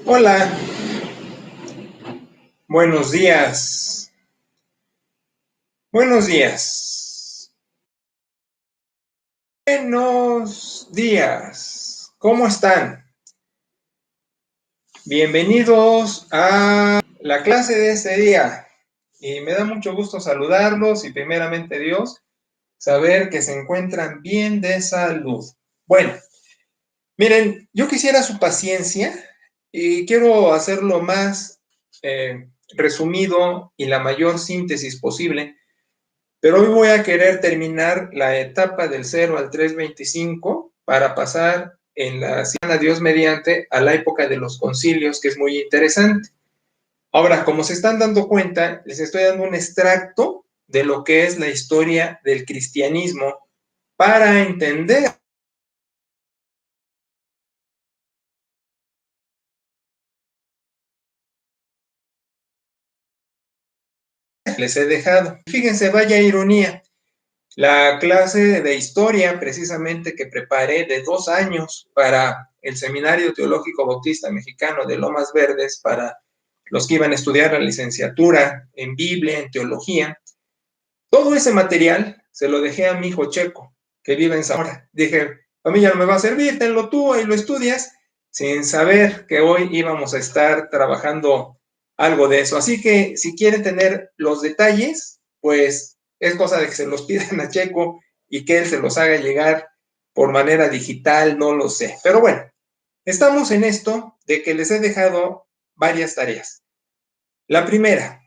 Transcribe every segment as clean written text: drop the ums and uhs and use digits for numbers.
Hola, buenos días. Buenos días. Buenos días. ¿Cómo están? Bienvenidos a la clase de este día. Y me da mucho gusto saludarlos y primeramente Dios, saber que se encuentran bien de salud. Bueno, miren, yo quisiera su paciencia y quiero hacerlo más resumido y la mayor síntesis posible. Pero hoy voy a querer terminar la etapa del 0 al 325 para pasar en la semana Dios mediante a la época de los concilios, que es muy interesante. Ahora, como se están dando cuenta, les estoy dando un extracto de lo que es la historia del cristianismo para entender. Les he dejado. Fíjense, vaya ironía. La clase de historia, precisamente, que preparé de 2 años para el Seminario Teológico Bautista Mexicano de Lomas Verdes, para los que iban a estudiar la licenciatura en Biblia, en teología, todo ese material se lo dejé a mi hijo Checo, que vive en Zamora. Dije, a mí ya no me va a servir, tenlo tú, ahí lo estudias, sin saber que hoy íbamos a estar trabajando algo de eso. Así que si quieren tener los detalles, pues es cosa de que se los pidan a Checo y que él se los haga llegar por manera digital, no lo sé. Pero bueno, estamos en esto de que les he dejado varias tareas. La primera,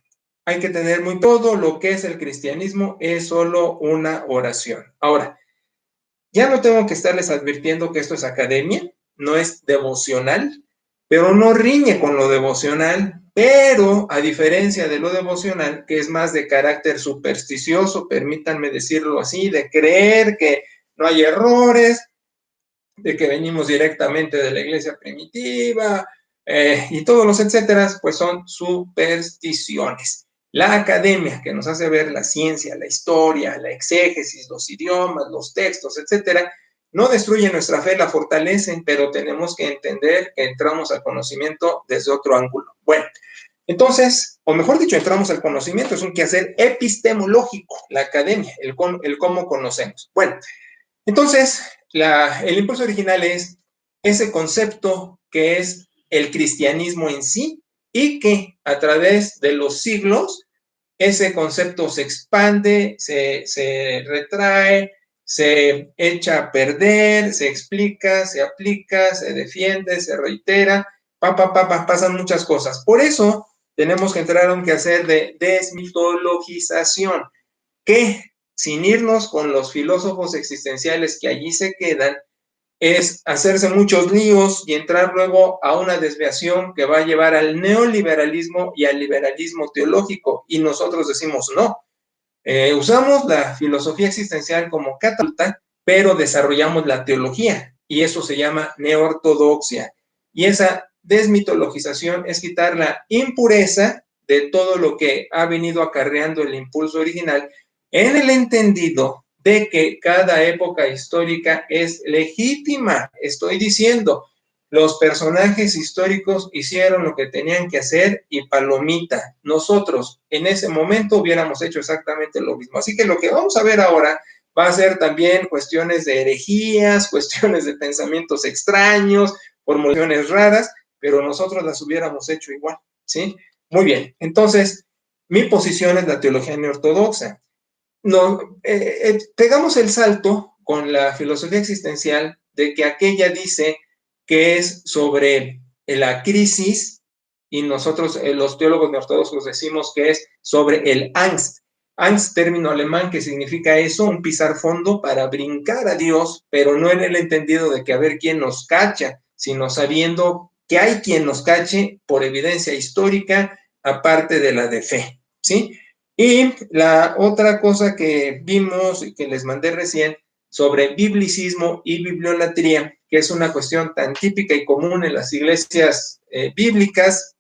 hay que tener muy todo lo que es el cristianismo es solo una oración. Ahora, ya no tengo que estarles advirtiendo que esto es academia, no es devocional, pero no riñe con lo devocional, pero a diferencia de lo devocional, que es más de carácter supersticioso, permítanme decirlo así, de creer que no hay errores, de que venimos directamente de la iglesia primitiva, y todos los etcéteras, pues son supersticiones. La academia, que nos hace ver la ciencia, la historia, la exégesis, los idiomas, los textos, etcétera, no destruyen nuestra fe, la fortalecen, pero tenemos que entender que entramos al conocimiento desde otro ángulo. Bueno, entonces, o mejor dicho, entramos al conocimiento, es un quehacer epistemológico, la academia, el cómo conocemos. Bueno, entonces, el impulso original es ese concepto que es el cristianismo en sí y que a través de los siglos ese concepto se expande, se retrae, se echa a perder, se explica, se aplica, se defiende, se reitera, pasan muchas cosas. Por eso tenemos que entrar a un quehacer de desmitologización, que sin irnos con los filósofos existenciales que allí se quedan, es hacerse muchos líos y entrar luego a una desviación que va a llevar al neoliberalismo y al liberalismo teológico. Y nosotros decimos no. Usamos la filosofía existencial como catapulta, pero desarrollamos la teología y eso se llama neortodoxia. Y esa desmitologización es quitar la impureza de todo lo que ha venido acarreando el impulso original en el entendido de que cada época histórica es legítima. Estoy diciendo, los personajes históricos hicieron lo que tenían que hacer y palomita. Nosotros en ese momento hubiéramos hecho exactamente lo mismo. Así que lo que vamos a ver ahora va a ser también cuestiones de herejías, cuestiones de pensamientos extraños, formulaciones raras, pero nosotros las hubiéramos hecho igual, ¿sí? Muy bien, entonces, mi posición es la teología neortodoxa. Pegamos el salto con la filosofía existencial de que aquella dice que es sobre la crisis y nosotros los teólogos neortodoxos decimos que es sobre el Angst. Angst, término alemán que significa eso, un pisar fondo para brincar a Dios, pero no en el entendido de que a ver quién nos cacha, sino sabiendo que hay quien nos cache por evidencia histórica, aparte de la de fe, ¿sí? Y la otra cosa que vimos y que les mandé recién sobre biblicismo y bibliolatría, que es una cuestión tan típica y común en las iglesias bíblicas.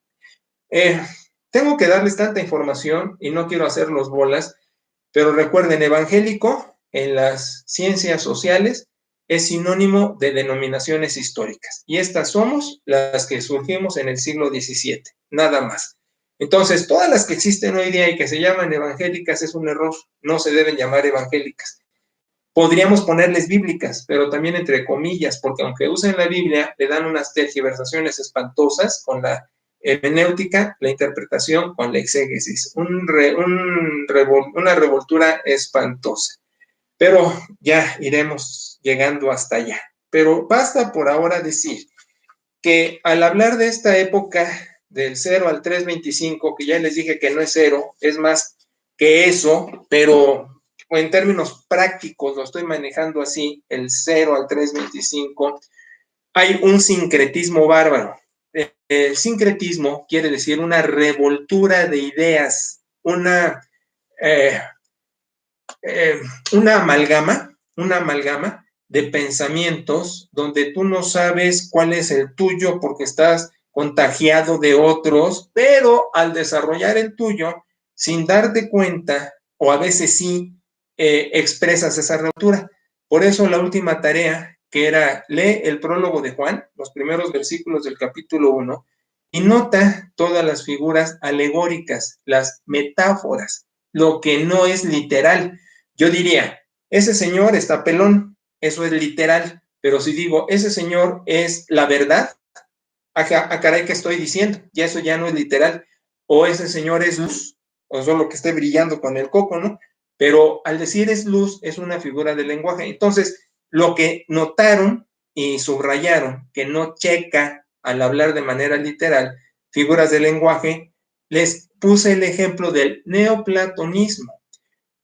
Tengo que darles tanta información y no quiero hacerlos bolas, pero recuerden, evangélico en las ciencias sociales es sinónimo de denominaciones históricas. Y estas somos las que surgimos en el siglo XVII, nada más. Entonces, todas las que existen hoy día y que se llaman evangélicas es un error, no se deben llamar evangélicas. Podríamos ponerles bíblicas, pero también entre comillas, porque aunque usen la Biblia, le dan unas tergiversaciones espantosas con la hermenéutica, la interpretación con la exégesis, una revoltura espantosa. Pero ya iremos llegando hasta allá. Pero basta por ahora decir que al hablar de esta época del 0 al 325, que ya les dije que no es 0, es más que eso, pero en términos prácticos lo estoy manejando así, el 0 al 325, hay un sincretismo bárbaro. El sincretismo quiere decir una revoltura de ideas, una amalgama de pensamientos donde tú no sabes cuál es el tuyo porque estás contagiado de otros, pero al desarrollar el tuyo, sin darte cuenta, o a veces sí, expresas esa ruptura. Por eso la última tarea, que era lee el prólogo de Juan, los primeros versículos del capítulo 1, y nota todas las figuras alegóricas, las metáforas, lo que no es literal. Yo diría, ese señor está pelón, eso es literal, pero si digo, ese señor es la verdad, caray, ¿qué estoy diciendo? Ya eso ya no es literal. O ese señor es luz, o solo que esté brillando con el coco, ¿no? Pero al decir es luz, es una figura de lenguaje. Entonces, lo que notaron y subrayaron, que no checa al hablar de manera literal, figuras de lenguaje, les puse el ejemplo del neoplatonismo.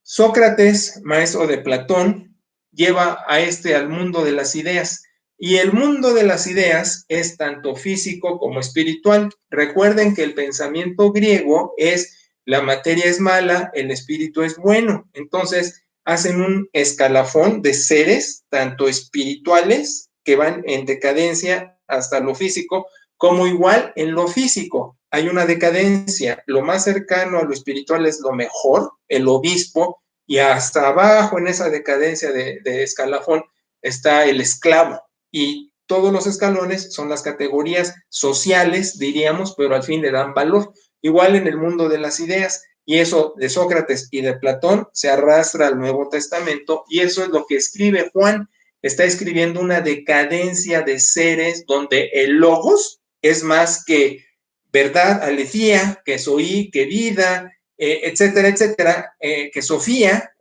Sócrates, maestro de Platón, lleva a al mundo de las ideas. Y el mundo de las ideas es tanto físico como espiritual. Recuerden que el pensamiento griego es la materia es mala, el espíritu es bueno. Entonces, hacen un escalafón de seres, tanto espirituales, que van en decadencia hasta lo físico, como igual en lo físico. Hay una decadencia. Lo más cercano a lo espiritual es lo mejor, el obispo, y hasta abajo en esa decadencia de escalafón está el esclavo. Y todos los escalones son las categorías sociales, diríamos, pero al fin le dan valor. Igual en el mundo de las ideas, y eso de Sócrates y de Platón se arrastra al Nuevo Testamento, y eso es lo que escribe Juan. Está escribiendo una decadencia de seres donde el logos es más que verdad, aletheia, que soy, que vida, etcétera, etcétera, que Sofía,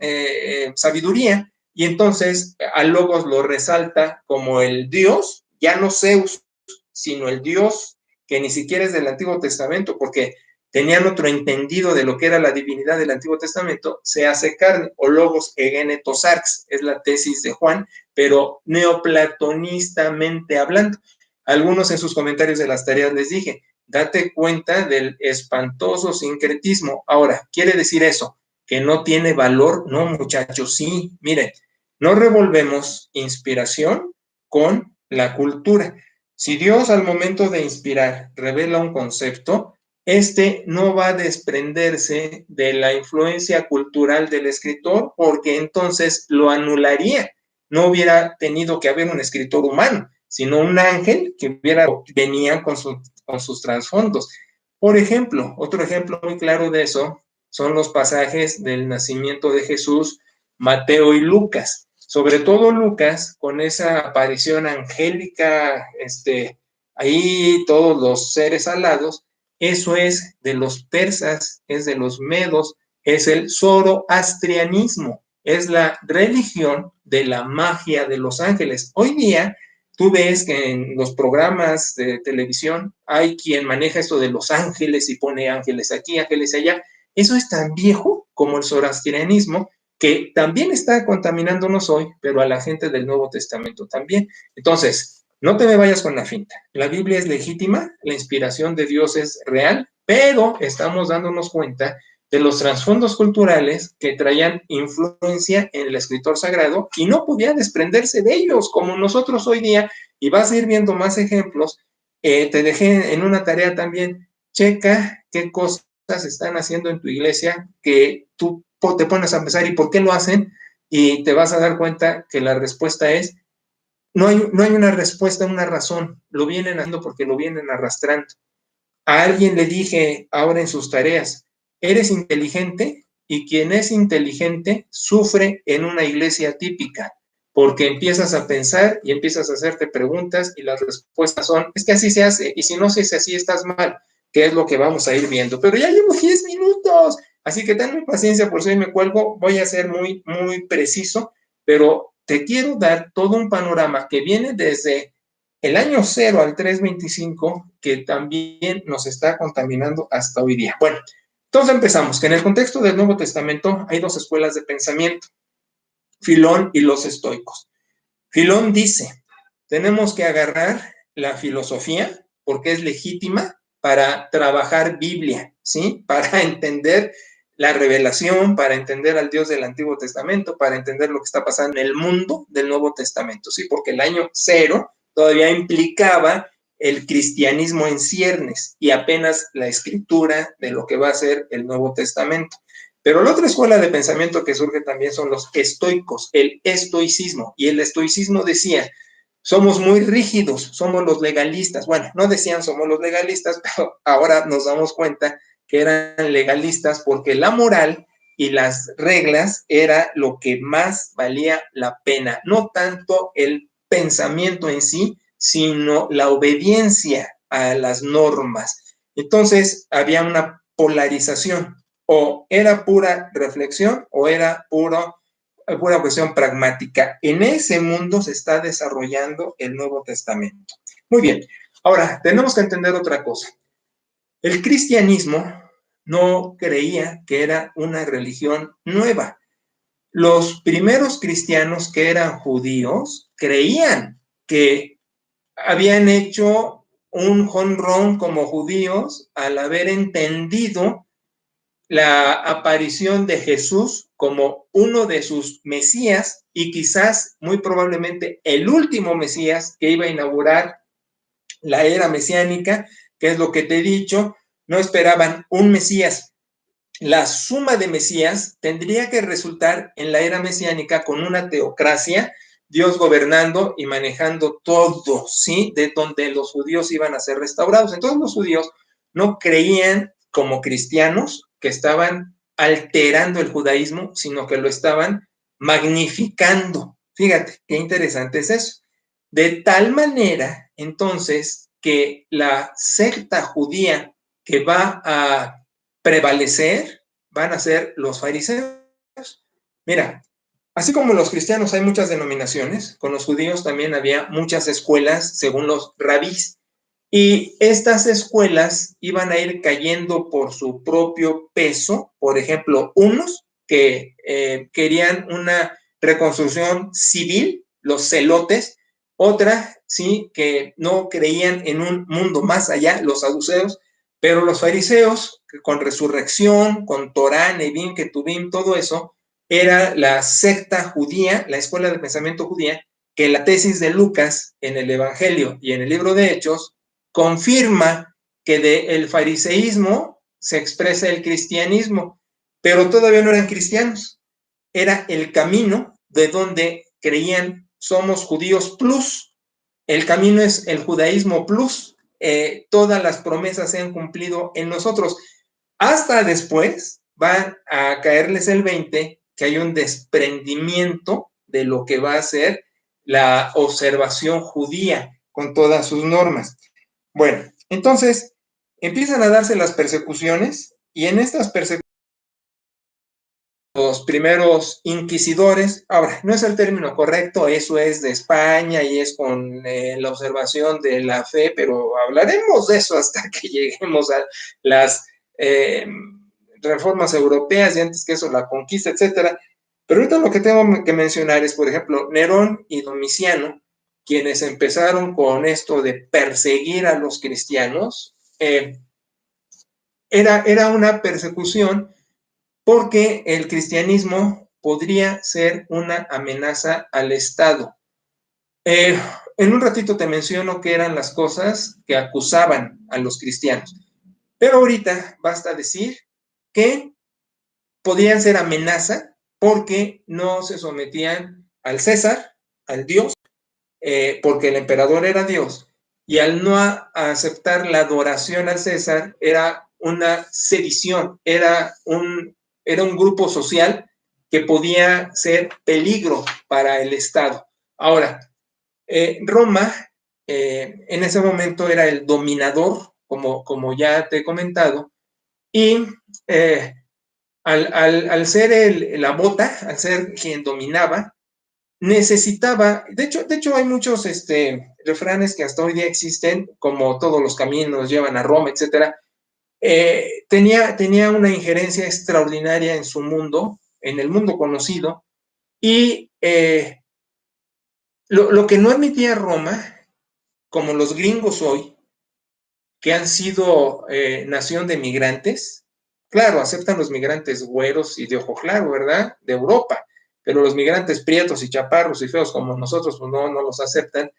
sabiduría, y entonces al logos lo resalta como el Dios, ya no Zeus, sino el Dios que ni siquiera es del Antiguo Testamento, porque tenían otro entendido de lo que era la divinidad del Antiguo Testamento, se hace carne, o logos egenetosarx, es la tesis de Juan, pero neoplatonistamente hablando. Algunos en sus comentarios de las tareas les dije, date cuenta del espantoso sincretismo. Ahora, ¿quiere decir eso? ¿Que no tiene valor? No, muchachos, sí. Miren, no revolvemos inspiración con la cultura. Si Dios al momento de inspirar revela un concepto, este no va a desprenderse de la influencia cultural del escritor porque entonces lo anularía. No hubiera tenido que haber un escritor humano, sino un ángel que venía con sus trasfondos. Por ejemplo, otro ejemplo muy claro de eso son los pasajes del nacimiento de Jesús, Mateo y Lucas. Sobre todo Lucas, con esa aparición angélica, ahí todos los seres alados, eso es de los persas, es de los medos, es el zoroastrianismo, es la religión de la magia de los ángeles. Hoy día, tú ves que en los programas de televisión hay quien maneja esto de los ángeles y pone ángeles aquí, ángeles allá. Eso es tan viejo como el zoroastrianismo, que también está contaminándonos hoy, pero a la gente del Nuevo Testamento también. Entonces, no te me vayas con la finta. La Biblia es legítima, la inspiración de Dios es real, pero estamos dándonos cuenta de los trasfondos culturales que traían influencia en el escritor sagrado y no podía desprenderse de ellos, como nosotros hoy día, y vas a ir viendo más ejemplos. Te dejé en una tarea también, checa qué cosas están haciendo en tu iglesia que tú te pones a pensar y por qué lo hacen, y te vas a dar cuenta que la respuesta es no hay una respuesta, una razón. Lo vienen haciendo porque lo vienen arrastrando. A alguien le dije ahora en sus tareas, ¿eres inteligente? Y quien es inteligente sufre en una iglesia típica, porque empiezas a pensar y empiezas a hacerte preguntas y las respuestas son, es que así se hace, y si no se hace así estás mal, que es lo que vamos a ir viendo. Pero ya llevo 10 minutos, así que tenme paciencia, por si hoy me cuelgo, voy a ser muy, muy preciso, pero te quiero dar todo un panorama que viene desde el año 0 al 325, que también nos está contaminando hasta hoy día. Bueno, entonces empezamos, que en el contexto del Nuevo Testamento hay dos escuelas de pensamiento, Filón y los estoicos. Filón dice, tenemos que agarrar la filosofía porque es legítima para trabajar Biblia, ¿sí? Para entender la revelación, para entender al Dios del Antiguo Testamento, para entender lo que está pasando en el mundo del Nuevo Testamento, ¿sí? Porque el año 0 todavía implicaba el cristianismo en ciernes y apenas la escritura de lo que va a ser el Nuevo Testamento. Pero la otra escuela de pensamiento que surge también son los estoicos, el estoicismo. Y el estoicismo decía, somos muy rígidos, somos los legalistas. Bueno, no decían somos los legalistas, pero ahora nos damos cuenta que eran legalistas porque la moral y las reglas era lo que más valía la pena, no tanto el pensamiento en sí, sino la obediencia a las normas. Entonces había una polarización, o era pura reflexión o era pura cuestión pragmática. En ese mundo se está desarrollando el Nuevo Testamento. Muy bien, ahora tenemos que entender otra cosa. El cristianismo no creía que era una religión nueva. Los primeros cristianos que eran judíos creían que habían hecho un jonrón como judíos al haber entendido la aparición de Jesús como uno de sus Mesías y quizás muy probablemente el último Mesías que iba a inaugurar la era mesiánica, que es lo que te he dicho. No esperaban un Mesías. La suma de Mesías tendría que resultar en la era mesiánica con una teocracia, Dios gobernando y manejando todo, ¿sí? De donde los judíos iban a ser restaurados. Entonces los judíos no creían como cristianos que estaban alterando el judaísmo, sino que lo estaban magnificando. Fíjate, qué interesante es eso. De tal manera, entonces, que la secta judía que va a prevalecer van a ser los fariseos. Mira, así como los cristianos hay muchas denominaciones, con los judíos también había muchas escuelas según los rabís. Y estas escuelas iban a ir cayendo por su propio peso. Por ejemplo, unos que querían una reconstrucción civil, los celotes, otra, sí, que no creían en un mundo más allá, los saduceos, pero los fariseos, con resurrección, con Torá, Nevim, Ketuvim, todo eso, era la secta judía, la escuela de pensamiento judía, que la tesis de Lucas en el Evangelio y en el libro de Hechos confirma que del fariseísmo se expresa el cristianismo, pero todavía no eran cristianos. Era el camino de donde creían somos judíos plus. El camino es el judaísmo plus. Todas las promesas se han cumplido en nosotros. Hasta después van a caerles el 20 que hay un desprendimiento de lo que va a ser la observación judía con todas sus normas. Bueno, entonces empiezan a darse las persecuciones y en estas persecuciones los primeros inquisidores, ahora, no es el término correcto, eso es de España y es con la observación de la fe, pero hablaremos de eso hasta que lleguemos a las reformas europeas y antes que eso la conquista, etcétera. Pero ahorita lo que tengo que mencionar es, por ejemplo, Nerón y Domiciano, quienes empezaron con esto de perseguir a los cristianos, era una persecución porque el cristianismo podría ser una amenaza al Estado. En un ratito te menciono qué eran las cosas que acusaban a los cristianos, pero ahorita basta decir que podían ser amenaza porque no se sometían al César, al Dios, porque el emperador era Dios, y al no aceptar la adoración al César, era una sedición, era un grupo social que podía ser peligro para el Estado. Ahora, Roma en ese momento era el dominador, como ya te he comentado, y al ser la bota, al ser quien dominaba, necesitaba, de hecho hay muchos refranes que hasta hoy día existen, como todos los caminos llevan a Roma, etcétera. Tenía una injerencia extraordinaria en su mundo, en el mundo conocido, y lo que no admitía Roma, como los gringos hoy, que han sido nación de migrantes, claro, aceptan los migrantes güeros y de ojo claro, ¿verdad? De Europa, pero los migrantes prietos y chaparros y feos como nosotros, pues no los aceptan.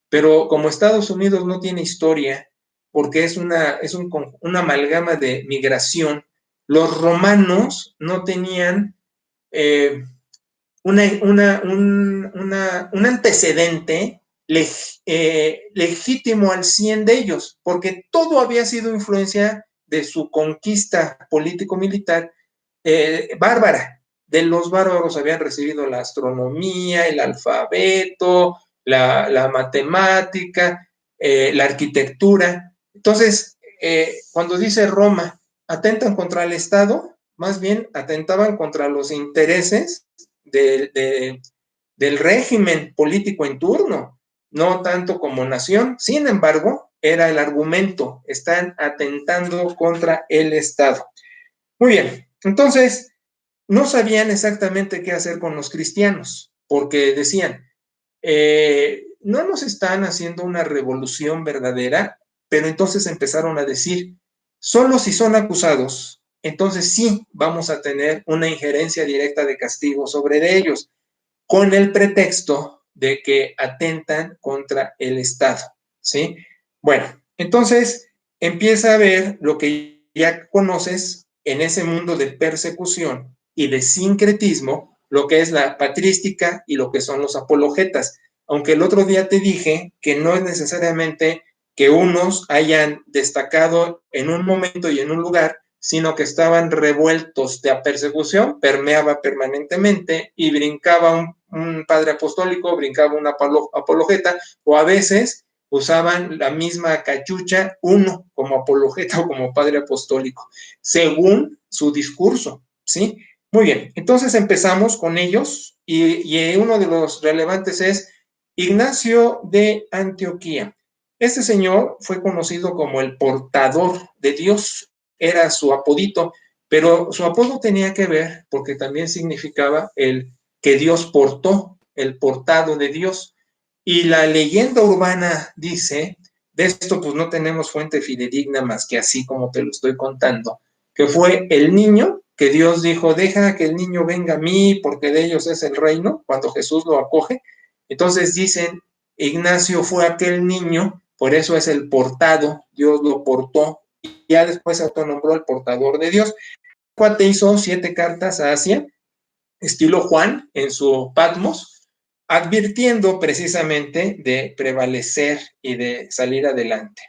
Pero como Estados Unidos no tiene historia, porque es una amalgama de migración, los romanos no tenían eh, un antecedente legítimo al 100 de ellos, porque todo había sido influencia de su conquista político-militar bárbara. De los bárbaros habían recibido la astronomía, el alfabeto, la matemática, la arquitectura. Entonces, cuando dice Roma, atentan contra el Estado, más bien atentaban contra los intereses del régimen político en turno, no tanto como nación. Sin embargo, era el argumento, están atentando contra el Estado. Muy bien, entonces no sabían exactamente qué hacer con los cristianos, porque decían, no nos están haciendo una revolución verdadera, pero entonces empezaron a decir, solo si son acusados, entonces sí vamos a tener una injerencia directa de castigo sobre ellos, con el pretexto de que atentan contra el Estado, ¿sí? Bueno, entonces empieza a ver lo que ya conoces en ese mundo de persecución y de sincretismo, lo que es la patrística y lo que son los apologetas. Aunque el otro día te dije que no es necesariamente que unos hayan destacado en un momento y en un lugar, sino que estaban revueltos de persecución, permeaba permanentemente y brincaba un padre apostólico, brincaba una apologeta, o a veces usaban la misma cachucha, uno como apologeta o como padre apostólico, según su discurso, ¿sí? Muy bien, entonces empezamos con ellos y uno de los relevantes es Ignacio de Antioquía. Este señor fue conocido como el portador de Dios, era su apodito, pero su apodo tenía que ver porque también significaba el que Dios portó, el portado de Dios. Y la leyenda urbana dice, de esto pues no tenemos fuente fidedigna más que así como te lo estoy contando, que fue el niño que Dios dijo, deja que el niño venga a mí porque de ellos es el reino, cuando Jesús lo acoge. Entonces dicen, Ignacio fue aquel niño, por eso es el portado, Dios lo portó, y ya después se autonombró el portador de Dios. Cuate hizo 7 cartas a Asia, estilo Juan en su Patmos, advirtiendo precisamente de prevalecer y de salir adelante.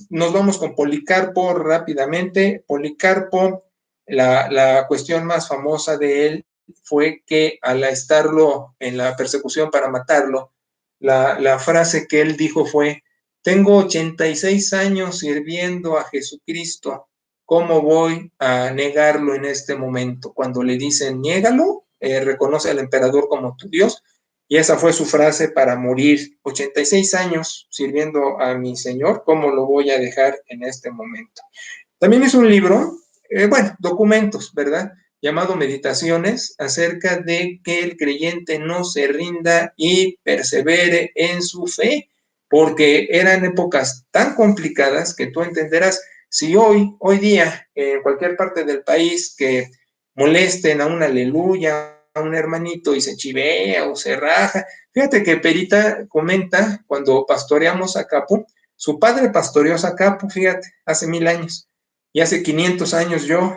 Nos vamos con Policarpo rápidamente. Policarpo, la cuestión más famosa de él fue que al estarlo en la persecución para matarlo, la frase que él dijo fue, tengo 86 años sirviendo a Jesucristo, ¿cómo voy a negarlo en este momento? Cuando le dicen, niégalo, reconoce al emperador como tu Dios, y esa fue su frase para morir. 86 años sirviendo a mi Señor, ¿cómo lo voy a dejar en este momento? También es un libro, documentos, ¿verdad? Llamado Meditaciones, acerca de que el creyente no se rinda y persevere en su fe, porque eran épocas tan complicadas que tú entenderás, si hoy día, en cualquier parte del país que molesten a un aleluya, a un hermanito y se chivea o se raja. Fíjate que Perita comenta, cuando pastoreamos a Capo, su padre pastoreó a Capo, fíjate, hace 1000 años, y hace 500 años yo,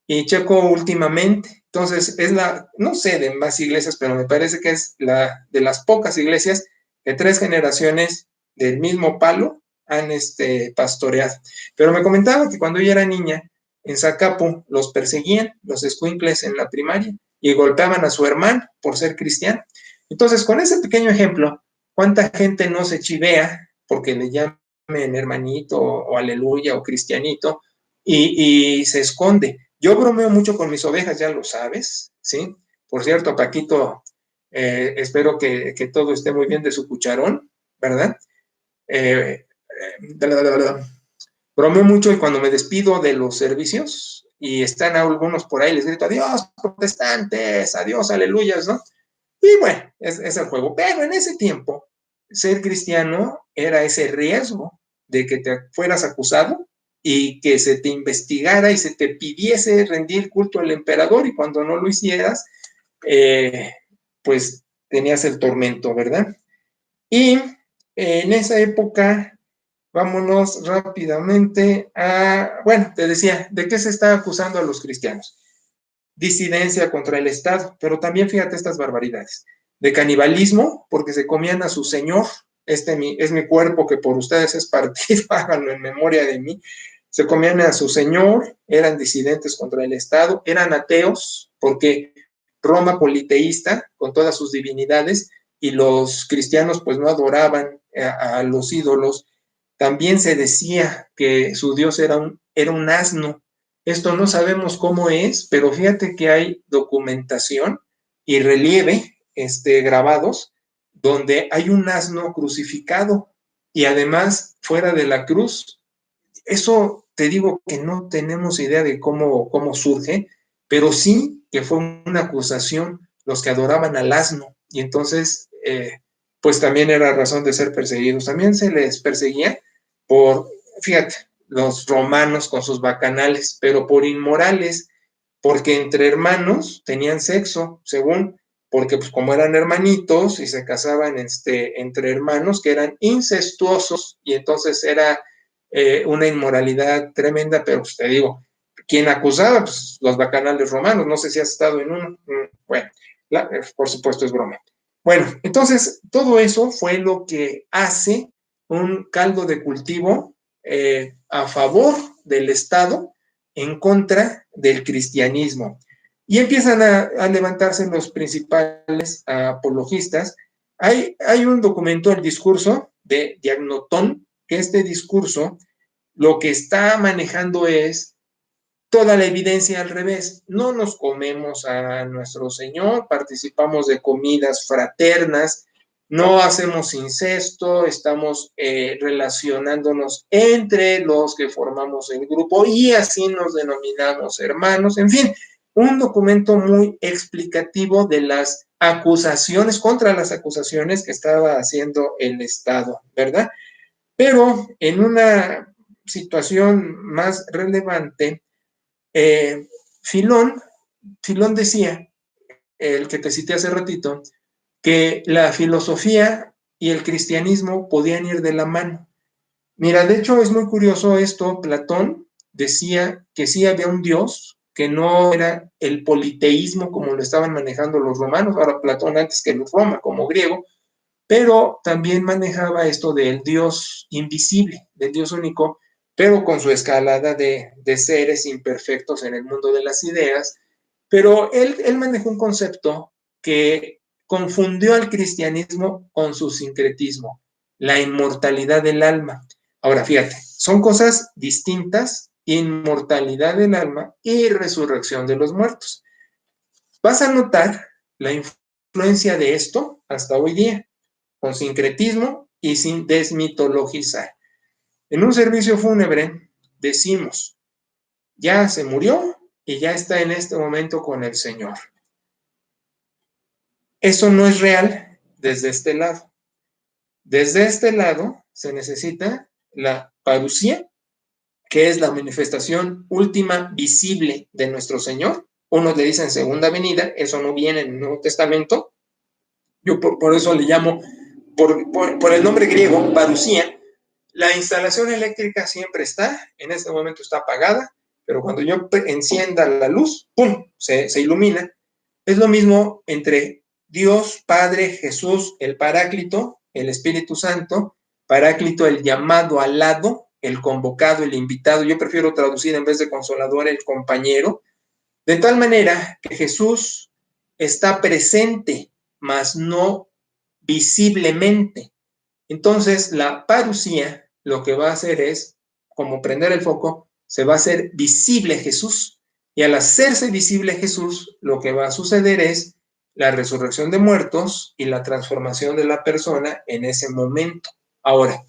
y Checo últimamente. Entonces, es no sé de más iglesias, pero me parece que es de las pocas iglesias que 3 generaciones del mismo palo han pastoreado. Pero me comentaba que cuando ella era niña, en Zacapu los perseguían, los escuincles en la primaria, y golpeaban a su hermano por ser cristiano. Entonces, con ese pequeño ejemplo, ¿cuánta gente no se chivea porque le llamen hermanito o aleluya o cristianito y se esconde? Yo bromeo mucho con mis ovejas, ya lo sabes, ¿sí? Por cierto, Paquito, espero que todo esté muy bien de su cucharón, ¿verdad? Bromeo mucho y cuando me despido de los servicios y están algunos por ahí, les grito, adiós, protestantes, adiós, aleluyas, ¿no? Y bueno, es el juego. Pero en ese tiempo, ser cristiano era ese riesgo de que te fueras acusado y que se te investigara y se te pidiese rendir culto al emperador, y cuando no lo hicieras, pues tenías el tormento, ¿verdad? Y en esa época, vámonos rápidamente a, bueno, te decía, ¿de qué se está acusando a los cristianos? Disidencia contra el Estado, pero también fíjate estas barbaridades, de canibalismo, porque se comían a su señor, es mi cuerpo que por ustedes es partido, háganlo en memoria de mí, se comían a su señor, eran disidentes contra el Estado, eran ateos, porque Roma politeísta, con todas sus divinidades, y los cristianos pues no adoraban a los ídolos. También se decía que su Dios era un asno. Esto no sabemos cómo es, pero fíjate que hay documentación y relieve grabados donde hay un asno crucificado y además fuera de la cruz. Eso te digo que no tenemos idea de cómo surge, pero sí que fue una acusación los que adoraban al asno, y entonces pues también era razón de ser perseguidos. También se les perseguía por, fíjate, los romanos con sus bacanales, pero por inmorales, porque entre hermanos tenían sexo, según, porque pues como eran hermanitos y se casaban entre hermanos que eran incestuosos, y entonces era una inmoralidad tremenda. Pero pues te digo, ¿quién acusaba? Pues los bacanales romanos. No sé si has estado en uno. Bueno, por supuesto es broma. Bueno, entonces todo eso fue lo que hace un caldo de cultivo a favor del Estado en contra del cristianismo. Y empiezan a levantarse los principales apologistas. Hay un documento, el discurso de Diagnotón, que este discurso lo que está manejando es toda la evidencia al revés. No nos comemos a nuestro Señor, participamos de comidas fraternas, no hacemos incesto, estamos relacionándonos entre los que formamos el grupo y así nos denominamos hermanos. En fin, un documento muy explicativo de las acusaciones, contra las acusaciones que estaba haciendo el Estado, ¿verdad? Pero en una situación más relevante, Filón decía, el que te cité hace ratito, que la filosofía y el cristianismo podían ir de la mano. Mira, de hecho es muy curioso esto. Platón decía que sí había un Dios, que no era el politeísmo como lo estaban manejando los romanos, ahora Platón antes que los Roma, como griego, pero también manejaba esto del Dios invisible, del Dios único, pero con su escalada de seres imperfectos en el mundo de las ideas. Pero él manejó un concepto que confundió al cristianismo con su sincretismo, la inmortalidad del alma. Ahora, fíjate, son cosas distintas, inmortalidad del alma y resurrección de los muertos. Vas a notar la influencia de esto hasta hoy día, con sincretismo y sin desmitologizar. En un servicio fúnebre decimos, ya se murió y ya está en este momento con el Señor. Eso no es real desde este lado. Desde este lado se necesita la parucía, que es la manifestación última visible de nuestro Señor. Unos le dicen segunda venida, eso no viene en el Nuevo Testamento. Yo por eso le llamo, por el nombre griego, parucía. La instalación eléctrica siempre está, en este momento está apagada, pero cuando yo encienda la luz, ¡pum!, se ilumina. Es lo mismo entre Dios, Padre, Jesús, el Paráclito, el Espíritu Santo. Paráclito, el llamado al lado, el convocado, el invitado. Yo prefiero traducir en vez de consolador, el compañero. De tal manera que Jesús está presente, mas no visiblemente. Entonces, la parusía lo que va a hacer es, como prender el foco, se va a hacer visible Jesús. Y al hacerse visible Jesús, lo que va a suceder es la resurrección de muertos y la transformación de la persona en ese momento. Ahora,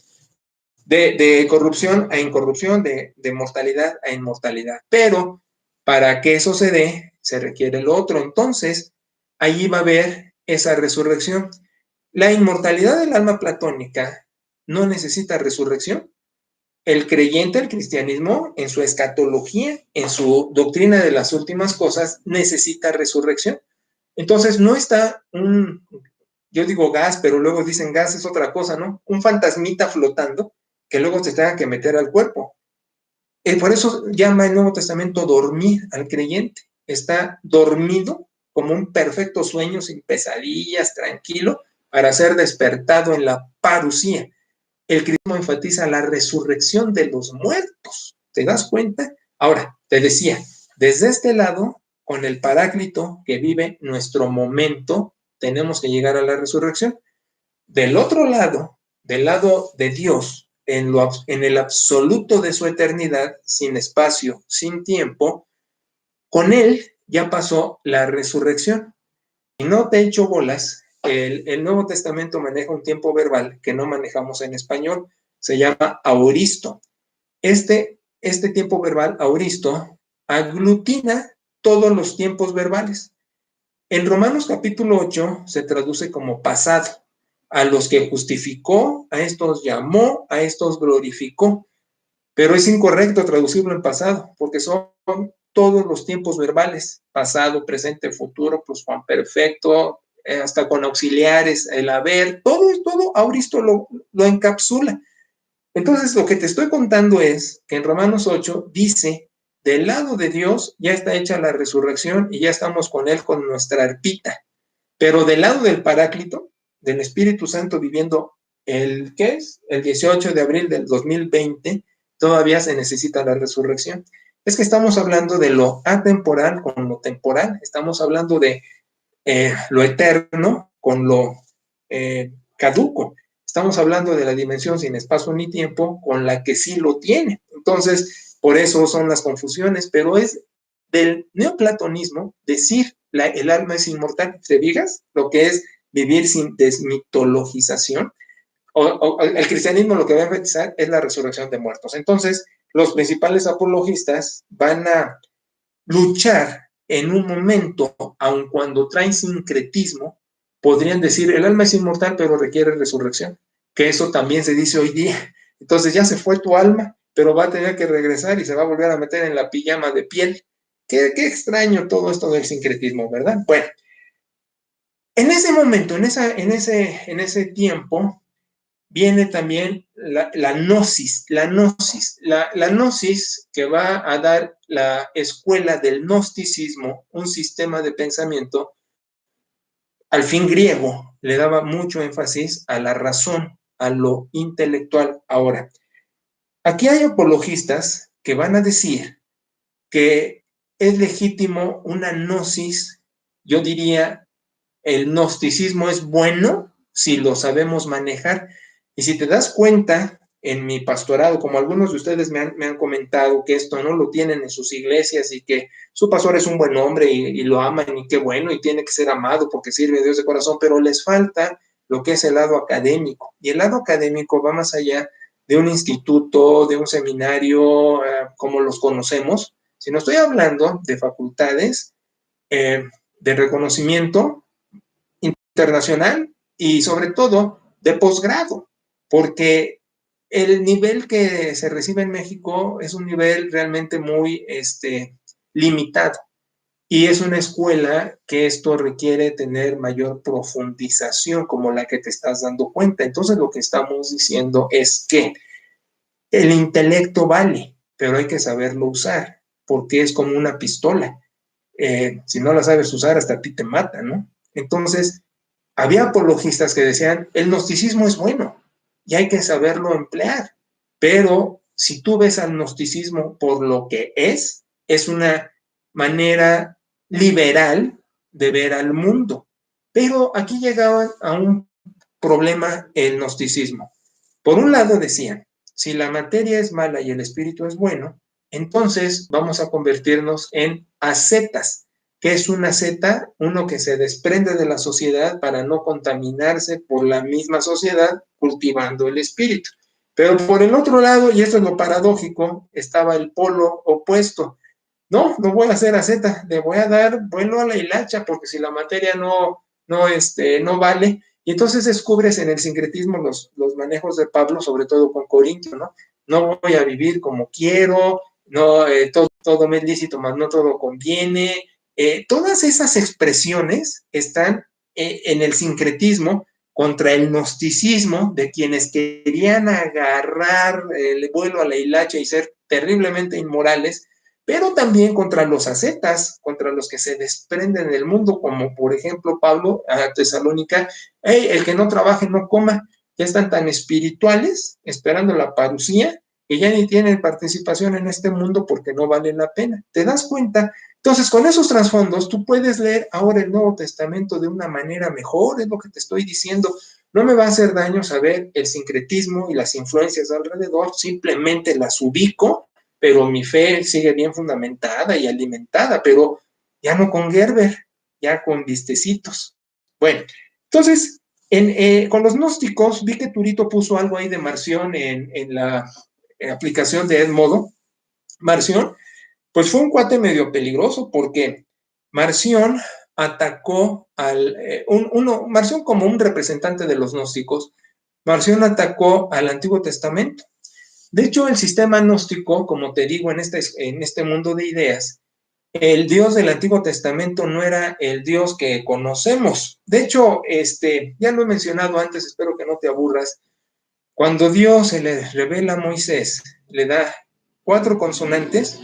de corrupción a incorrupción, de mortalidad a inmortalidad. Pero para que eso se dé, se requiere lo otro. Entonces, allí va a haber esa resurrección. La inmortalidad del alma platónica no necesita resurrección. El creyente, el cristianismo, en su escatología, en su doctrina de las últimas cosas, necesita resurrección. Entonces, no está yo digo gas, pero luego dicen gas es otra cosa, ¿no? Un fantasmita flotando que luego se tenga que meter al cuerpo. Por eso llama el Nuevo Testamento dormir al creyente. Está dormido como un perfecto sueño, sin pesadillas, tranquilo, para ser despertado en la parusía. El cristianismo enfatiza la resurrección de los muertos. ¿Te das cuenta? Ahora, te decía, desde este lado, con el Paráclito que vive nuestro momento, tenemos que llegar a la resurrección. Del otro lado, del lado de Dios, en el absoluto de su eternidad, sin espacio, sin tiempo, con Él ya pasó la resurrección. Y no te echo bolas, el Nuevo Testamento maneja un tiempo verbal que no manejamos en español, se llama auristo. Este tiempo verbal, auristo, aglutina todos los tiempos verbales. En Romanos capítulo 8 se traduce como pasado. A los que justificó, a estos llamó, a estos glorificó. Pero es incorrecto traducirlo en pasado, porque son todos los tiempos verbales, pasado, presente, futuro, pluscuamperfecto, hasta con auxiliares, el haber, todo auristo lo encapsula. Entonces, lo que te estoy contando es que en Romanos 8 dice, del lado de Dios ya está hecha la resurrección y ya estamos con Él con nuestra arpita. Pero del lado del Paráclito, del Espíritu Santo viviendo ¿qué es? El 18 de abril del 2020, todavía se necesita la resurrección. Es que estamos hablando de lo atemporal con lo temporal, estamos hablando de lo eterno con lo caduco. Estamos hablando de la dimensión sin espacio ni tiempo con la que sí lo tiene. Entonces, por eso son las confusiones, pero es del neoplatonismo decir el alma es inmortal. ¿Te digas lo que es vivir sin desmitologización? El cristianismo lo que va a enfatizar es la resurrección de muertos. Entonces, los principales apologistas van a luchar en un momento, aun cuando traen sincretismo, podrían decir, el alma es inmortal, pero requiere resurrección, que eso también se dice hoy día. Entonces ya se fue tu alma, pero va a tener que regresar y se va a volver a meter en la pijama de piel. Qué extraño todo esto del sincretismo, ¿verdad? Bueno, en ese momento, en ese tiempo, viene también la gnosis, la gnosis que va a dar la escuela del gnosticismo, un sistema de pensamiento, al fin griego, le daba mucho énfasis a la razón, a lo intelectual. Ahora, aquí hay apologistas que van a decir que es legítimo una gnosis, yo diría, el gnosticismo es bueno si lo sabemos manejar. Y si te das cuenta, en mi pastorado, como algunos de ustedes me han comentado que esto no lo tienen en sus iglesias y que su pastor es un buen hombre y lo aman y qué bueno y tiene que ser amado porque sirve a Dios de corazón, pero les falta lo que es el lado académico. Y el lado académico va más allá de un instituto, de un seminario, como los conocemos, sino estoy hablando de facultades de reconocimiento internacional y sobre todo de posgrado, porque el nivel que se recibe en México es un nivel realmente muy limitado y es una escuela que esto requiere tener mayor profundización como la que te estás dando cuenta. Entonces lo que estamos diciendo es que el intelecto vale, pero hay que saberlo usar. porque es como una pistola. Si no la sabes usar, hasta a ti te mata, ¿no? Entonces, había apologistas que decían, el gnosticismo es bueno y hay que saberlo emplear, pero si tú ves al gnosticismo por lo que es una manera liberal de ver al mundo. Pero aquí llegaban a un problema el gnosticismo. Por un lado decían, si la materia es mala y el espíritu es bueno, entonces vamos a convertirnos en ascetas. ¿Qué es una asceta? Uno que se desprende de la sociedad para no contaminarse por la misma sociedad, cultivando el espíritu. Pero por el otro lado, y esto es lo paradójico, estaba el polo opuesto. No, no voy a hacer asceta, le voy a dar vuelo a la hilacha, porque si la materia no vale. Y entonces descubres en el sincretismo los manejos de Pablo, sobre todo con Corintio, ¿no? No voy a vivir como quiero, no, todo me es lícito, mas no todo conviene. Todas esas expresiones están en el sincretismo contra el gnosticismo de quienes querían agarrar el vuelo a la hilacha y ser terriblemente inmorales, pero también contra los ascetas, contra los que se desprenden del mundo, como por ejemplo Pablo a Tesalónica, hey, el que no trabaje no coma, ya están tan espirituales, esperando la parucía, que ya ni tienen participación en este mundo porque no vale la pena. ¿Te das cuenta? Entonces, con esos trasfondos, tú puedes leer ahora el Nuevo Testamento de una manera mejor, es lo que te estoy diciendo. No me va a hacer daño saber el sincretismo y las influencias alrededor, simplemente las ubico, pero mi fe sigue bien fundamentada y alimentada, pero ya no con Gerber, ya con vistecitos. Bueno, entonces, con los gnósticos, vi que Turito puso algo ahí de Marción en la aplicación de Edmodo. Marción, pues fue un cuate medio peligroso porque Marción atacó Marción como un representante de los gnósticos, Marción atacó al Antiguo Testamento. De hecho, el sistema gnóstico, como te digo, en este mundo de ideas, el Dios del Antiguo Testamento no era el Dios que conocemos. De hecho, ya lo he mencionado antes, espero que no te aburras. Cuando Dios se le revela a Moisés, le da 4 consonantes,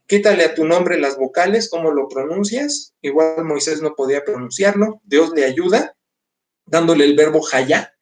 quítale a tu nombre las vocales, ¿cómo lo pronuncias? Igual Moisés no podía pronunciarlo, Dios le ayuda, dándole el verbo hayá,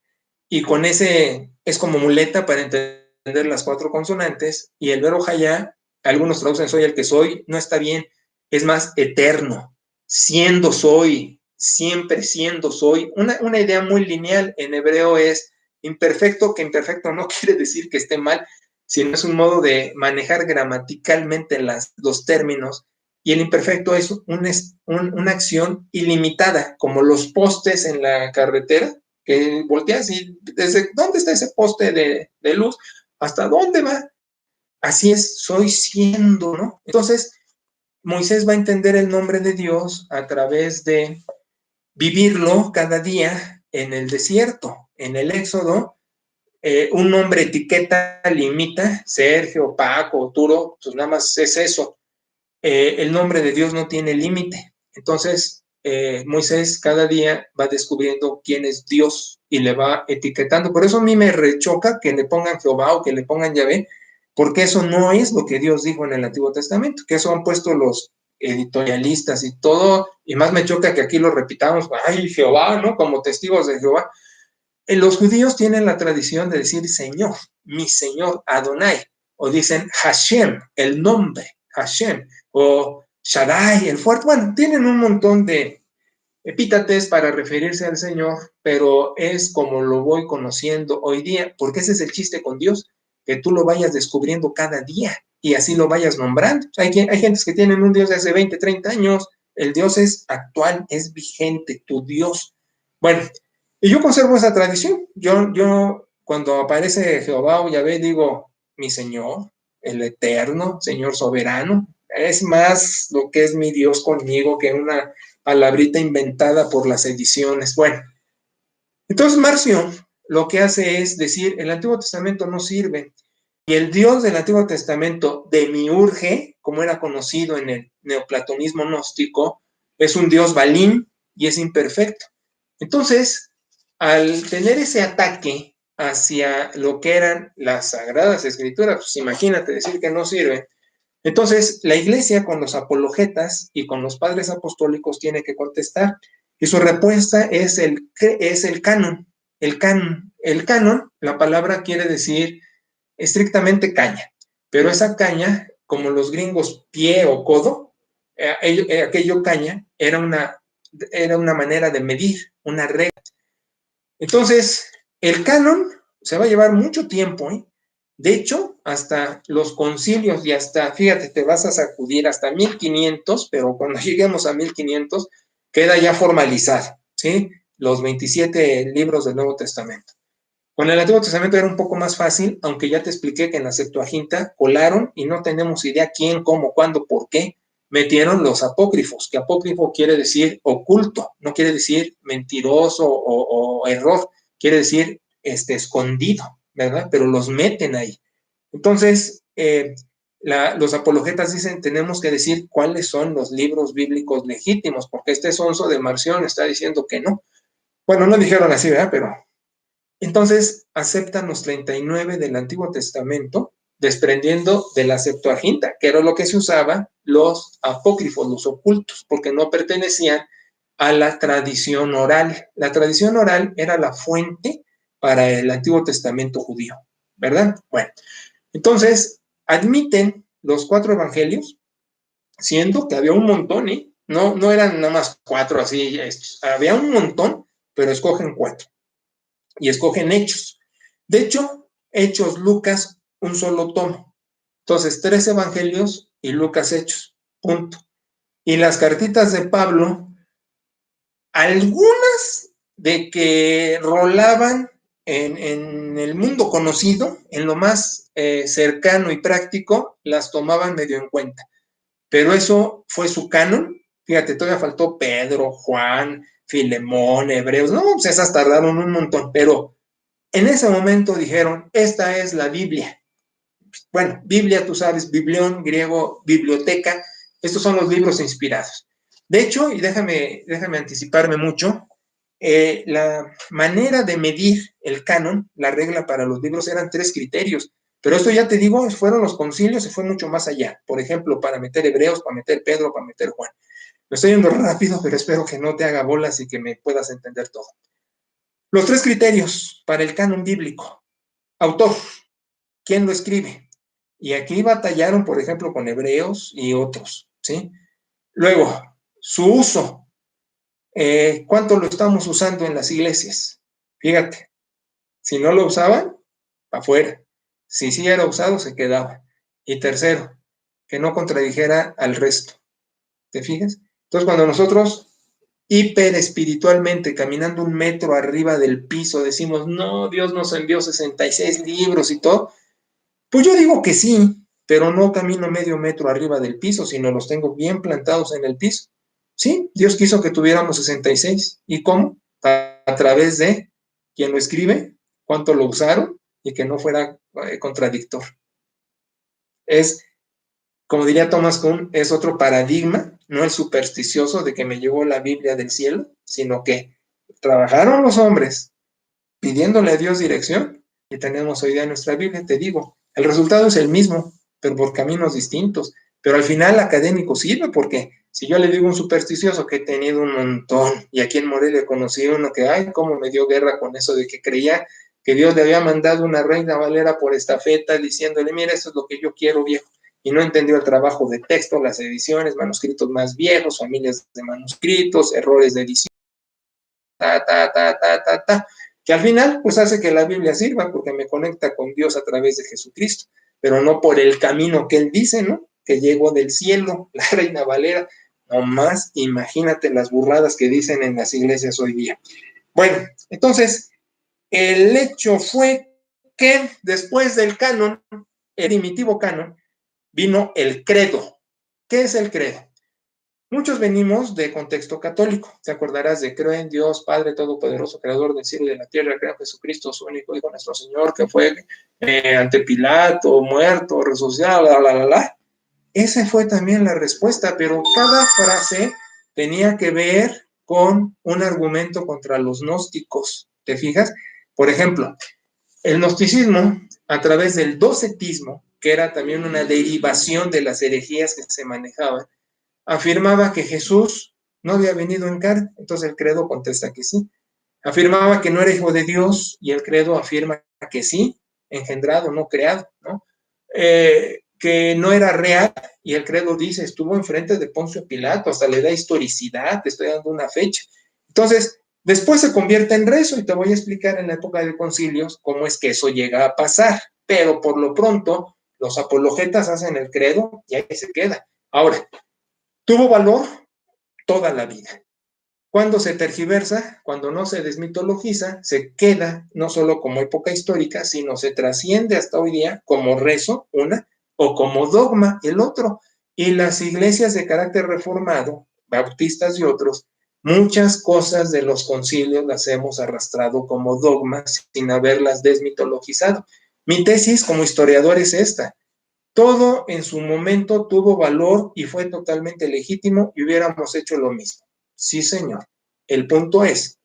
y con ese es como muleta para entender las 4 consonantes, y el verbo hayá, algunos traducen soy el que soy, no está bien, es más eterno, siendo soy, siempre siendo soy, una idea muy lineal en hebreo es imperfecto, que imperfecto no quiere decir que esté mal, sino es un modo de manejar gramaticalmente los términos, y el imperfecto es una acción ilimitada, como los postes en la carretera, que volteas y desde dónde está ese poste de luz, hasta dónde va. Así es, soy siendo, ¿no? Entonces, Moisés va a entender el nombre de Dios a través de vivirlo cada día en el desierto, en el Éxodo. Un nombre etiqueta, limita, Sergio, Paco, Turo, pues nada más es eso. El nombre de Dios no tiene límite. Entonces, Moisés cada día va descubriendo quién es Dios y le va etiquetando. Por eso a mí me rechoca que le pongan Jehová o que le pongan Yahvé, porque eso no es lo que Dios dijo en el Antiguo Testamento, que eso han puesto los editorialistas y todo, y más me choca que aquí lo repitamos, ay, Jehová, ¿no? Como testigos de Jehová. Los judíos tienen la tradición de decir Señor, mi Señor, Adonai, o dicen Hashem, el nombre, Hashem, o Shaddai, el fuerte. Bueno, tienen un montón de epítetos para referirse al Señor, pero es como lo voy conociendo hoy día, porque ese es el chiste con Dios, que tú lo vayas descubriendo cada día y así lo vayas nombrando. Hay gentes que tienen un Dios de hace 20, 30 años, el Dios es actual, es vigente, tu Dios. Bueno, y yo conservo esa tradición. Yo cuando aparece Jehová o Yahvé, digo, mi Señor, el eterno, Señor soberano, es más lo que es mi Dios conmigo que una palabrita inventada por las ediciones. Bueno, entonces Marción lo que hace es decir, el Antiguo Testamento no sirve. Y el Dios del Antiguo Testamento, Demiurge, como era conocido en el neoplatonismo gnóstico, es un Dios balín y es imperfecto. Entonces, al tener ese ataque hacia lo que eran las Sagradas Escrituras, pues imagínate decir que no sirve, Entonces, la iglesia con los apologetas y con los padres apostólicos tiene que contestar. Y su respuesta es el canon. El canon. El canon, la palabra quiere decir estrictamente caña. Pero esa caña, como los gringos pie o codo, aquello caña era una manera de medir, una regla. Entonces, el canon se va a llevar mucho tiempo, ¿eh? De hecho, hasta los concilios y hasta, fíjate, te vas a sacudir hasta 1500, pero cuando lleguemos a 1500 queda ya formalizado, ¿sí? Los 27 libros del Nuevo Testamento. Con el Antiguo Testamento era un poco más fácil, aunque ya te expliqué que en la Septuaginta colaron y no tenemos idea quién, cómo, cuándo, por qué metieron los apócrifos, que apócrifo quiere decir oculto, no quiere decir mentiroso o error, quiere decir escondido, ¿verdad? Pero los meten ahí. Entonces, los apologetas dicen, tenemos que decir cuáles son los libros bíblicos legítimos, porque este sonso de Marción está diciendo que no. Bueno, no dijeron así, ¿verdad? Pero entonces aceptan los 39 del Antiguo Testamento, desprendiendo de la Septuaginta, que era lo que se usaba, los apócrifos, los ocultos, porque no pertenecían a la tradición oral. La tradición oral era la fuente para el Antiguo Testamento judío, ¿verdad? Bueno, entonces admiten los 4 evangelios, siendo que había un montón, ¿eh? No eran nada más 4 así, había un montón, pero escogen 4 y escogen Hechos. De hecho, Hechos, Lucas, un solo tomo. Entonces, 3 evangelios y Lucas Hechos, punto. Y las cartitas de Pablo, algunas de que rolaban en el mundo conocido, en lo más cercano y práctico, las tomaban medio en cuenta. Pero eso fue su canon. Fíjate, todavía faltó Pedro, Juan, Filemón, Hebreos. No, pues esas tardaron un montón, pero en ese momento dijeron, esta es la Biblia. Bueno, Biblia, tú sabes, biblión, griego, biblioteca, estos son los libros inspirados. De hecho, y déjame anticiparme mucho, la manera de medir el canon, la regla para los libros eran 3 criterios, pero esto ya te digo, fueron los concilios y fue mucho más allá. Por ejemplo, para meter Hebreos, para meter Pedro, para meter Juan. Lo estoy yendo rápido, pero espero que no te haga bolas y que me puedas entender todo. Los 3 criterios para el canon bíblico. Autor, ¿quién lo escribe? Y aquí batallaron, por ejemplo, con Hebreos y otros, ¿sí? Luego, su uso. ¿Cuánto lo estamos usando en las iglesias? Fíjate, si no lo usaban, afuera. Si sí era usado, se quedaba. Y tercero, que no contradijera al resto. ¿Te fijas? Entonces, cuando nosotros hiper espiritualmente, caminando 1 metro arriba del piso, decimos, no, Dios nos envió 66 libros y todo, pues yo digo que sí, pero no camino medio metro arriba del piso, sino los tengo bien plantados en el piso. Sí, Dios quiso que tuviéramos 66. ¿Y cómo? A través de quien lo escribe, cuánto lo usaron y que no fuera contradictor. Es, como diría Thomas Kuhn, es otro paradigma, no el supersticioso de que me llegó la Biblia del cielo, sino que trabajaron los hombres pidiéndole a Dios dirección y tenemos hoy día nuestra Biblia. Te digo, el resultado es el mismo, pero por caminos distintos. Pero al final académico sirve, porque si yo le digo a un supersticioso que he tenido un montón, y aquí en Morelia conocí uno que, ay, cómo me dio guerra con eso de que creía que Dios le había mandado una reina valera por estafeta, diciéndole, mira, esto es lo que yo quiero, viejo. Y no entendió el trabajo de texto, las ediciones, manuscritos más viejos, familias de manuscritos, errores de edición, que al final pues hace que la Biblia sirva porque me conecta con Dios a través de Jesucristo, pero no por el camino que él dice, ¿no? Que llegó del cielo, la Reina Valera. Nomás imagínate las burradas que dicen en las iglesias hoy día. Bueno, entonces, el hecho fue que después del canon, el primitivo canon, vino el credo. ¿Qué es el credo? Muchos venimos de contexto católico. Te acordarás de creo en Dios, Padre Todopoderoso, Creador del cielo y de la tierra, creo en Jesucristo, su único Hijo, nuestro Señor, que fue ante Pilato, muerto, resucitado, Esa fue también la respuesta, pero cada frase tenía que ver con un argumento contra los gnósticos. ¿Te fijas? Por ejemplo, el gnosticismo, a través del docetismo, que era también una derivación de las herejías que se manejaban, afirmaba que Jesús no había venido en carne, entonces el credo contesta que sí. Afirmaba que no era hijo de Dios y el credo afirma que sí, engendrado, no creado, ¿no? Que no era real y el credo dice, estuvo enfrente de Poncio Pilato, hasta le da historicidad, te estoy dando una fecha. Entonces, después se convierte en rezo y te voy a explicar en la época de concilios cómo es que eso llega a pasar, pero por lo pronto los apologetas hacen el credo y ahí se queda. Ahora, tuvo valor toda la vida. Cuando se tergiversa, cuando no se desmitologiza, se queda no solo como época histórica, sino se trasciende hasta hoy día como rezo, una, o como dogma, el otro. Y las iglesias de carácter reformado, bautistas y otros, muchas cosas de los concilios las hemos arrastrado como dogmas sin haberlas desmitologizado. Mi tesis como historiador es esta. Todo en su momento tuvo valor y fue totalmente legítimo y hubiéramos hecho lo mismo. Sí, señor. El punto es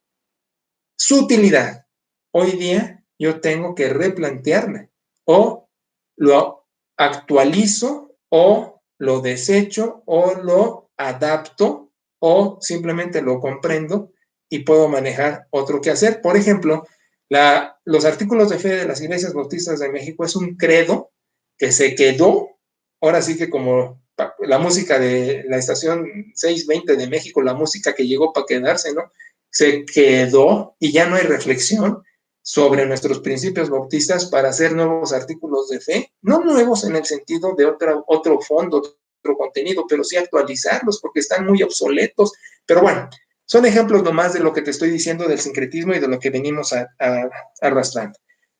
su utilidad. Hoy día yo tengo que replantearme o lo actualizo o lo desecho o lo adapto o simplemente lo comprendo y puedo manejar otro que hacer. Por ejemplo, los artículos de fe de las iglesias bautistas de México es un credo que se quedó, ahora sí que como la música de la estación 620 de México, la música que llegó para quedarse, ¿no? Se quedó y ya no hay reflexión sobre nuestros principios bautistas para hacer nuevos artículos de fe, no nuevos en el sentido de otro fondo, otro contenido, pero sí actualizarlos porque están muy obsoletos. Pero bueno, son ejemplos nomás de lo que te estoy diciendo del sincretismo y de lo que venimos arrastrando.